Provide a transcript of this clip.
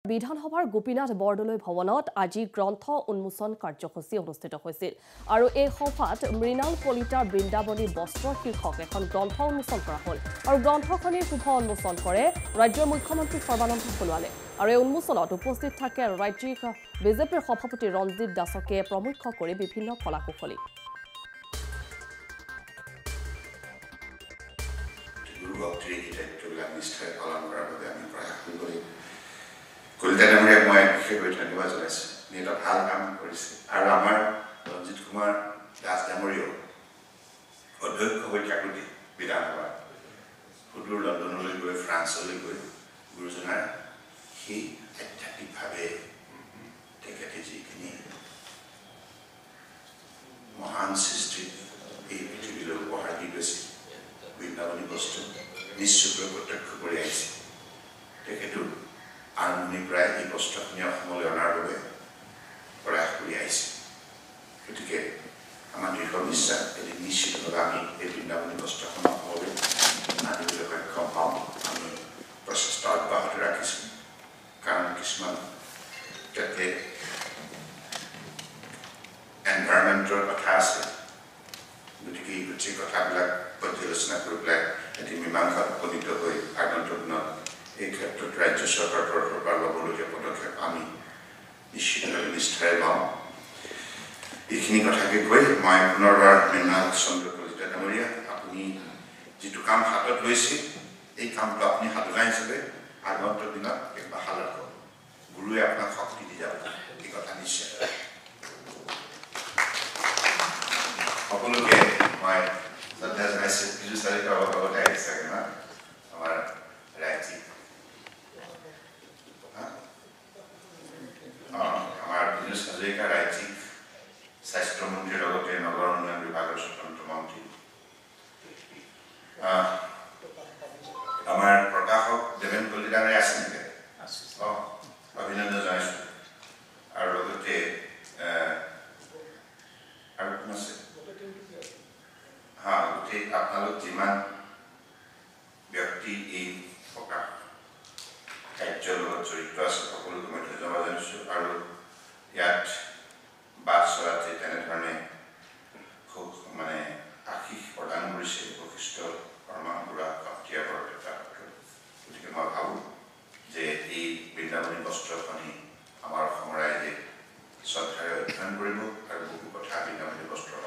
বিধানসভাৰ গোপীনাথ বৰদলৈ ভৱনত আজি গ্ৰন্থ উন্মোচন কাৰ্যসূচী অনুষ্ঠিত হৈছিল আৰু এই সভাত মৃণাল কলিতাৰ বৃন্দাবনী বস্ত্ৰ শীৰ্ষক এখন গ্ৰন্থ উন্মোচন কৰা হ'ল আৰু গ্ৰন্থখনিৰ শুভ উন্মোচন কৰে ৰাজ্যৰ মুখ্যমন্ত্ৰী সৰ্বানন্দ সোণোৱালে আৰু এই উন্মোচনত উপস্থিত থাকে ৰাজ্যিক বিজেপিৰ সভাপতি ৰঞ্জিত দাসকে প্ৰমুখ্য কৰি বিভিন্ন কলাকুশলী কলিতা ডাঙৰীয়াক মই বিশেষভাৱে ধন্যবাদ জনাইছোঁ এটা ভাল কাম কৰিছে আৰু আমাৰ ৰঞ্জিত কুমাৰ দাস ডাঙৰীয়াও অধ্যক্ষ হৈ থাকোঁতে বিধানসভা সুদূৰ লণ্ডনলৈ গৈ ফ্ৰান্সলৈ গৈ গুৰুজনাৰ সেই আধ্যাত্মিকভাৱে তেখেতে যিখিনি মহান সৃষ্টি এই পৃথিৱীলৈ উপহাৰ দি গৈছে বৃন্দাবনী বস্তু নিশ্চয়কৈ প্ৰত্যক্ষ কৰি আহিছে তেখেতো আৰম্ভণিৰ পৰাই এই বস্ত্ৰখিনি অসমলৈ অনাৰ বাবে প্ৰয়াস কৰি আহিছে গতিকে আমাৰ দৃঢ় বিশ্বাস এটি নিশ্চিতভাৱে আমি এই বৃন্দাবনী বস্ত্ৰখন অসমলৈ আনিবলৈ সক্ষম পাওঁ আমি প্ৰচেষ্টা অব্যাহত ৰাখিছোঁ কাৰণ কিছুমান তাতে এনভাইৰনমেণ্টৰ কথা আছে গতিকে এই গোটেই কথাবিলাক পৰ্যালোচনা কৰি পেলাই এটি মীমাংসাত উপনীত হৈ আগন্তুক দিনত এই ক্ষেত্ৰত ৰাজ্য চৰকাৰৰ তৰফৰ পৰা ল'বলগীয়া পদক্ষেপ আমি নিশ্চিতভাৱে নিষ্ঠাৰে লওঁ এইখিনি কথাকে কৈ মই পুনৰবাৰ মৃণাল চন্দ্ৰ কলিতা ডাঙৰীয়া আপুনি যিটো কাম হাতত লৈছে এই কামটো আপুনি সাধনা হিচাপে আগন্তুক দিনত একবাৰ ৰাখক গুৰুৱে আপোনাক শক্তি দি যাব এই কথা নিশ্চয় সকলোকে মই শ্ৰদ্ধা জনাইছোঁ বিজু চাৰিকা অলপ আগতে আহিছে না আমাৰ ৰাজ্যিক আমাৰ বিজু হাজৰিকা ৰাজ্যিক স্বাস্থ্যমন্ত্ৰীৰ লগতে নগৰ উন্নয়ন বিভাগৰ স্বতন্ত্ৰ মন্ত্ৰী আমাৰ প্ৰকাশক দেৱেন কলিতাৰে আছে নেকি অভিনন্দন জনাইছোঁ আৰু লগতে আৰু কোন আছে গোটেই আপোনালোক যিমান ব্যক্তি এই প্ৰকাশ কাৰ্যৰ লগত জড়িত আছে সকলোকে মই ধন্যবাদ জনাইছোঁ আৰু ইয়াত বাছ চলাতে তেনেধৰণে খুব মানে আশীষ প্ৰদান কৰিছে বশিষ্ঠ শৰ্মা বুঢ়া সত্ৰীয়া বৰপেটা গতিকে মই ভাবোঁ যে এই বৃন্দাবনী বস্ত্ৰখনি আমাৰ অসমৰ ৰাইজে শ্ৰদ্ধাৰে অধ্যয়ন কৰিব আৰু বহু কথা বৃন্দাবনী বস্ত্ৰ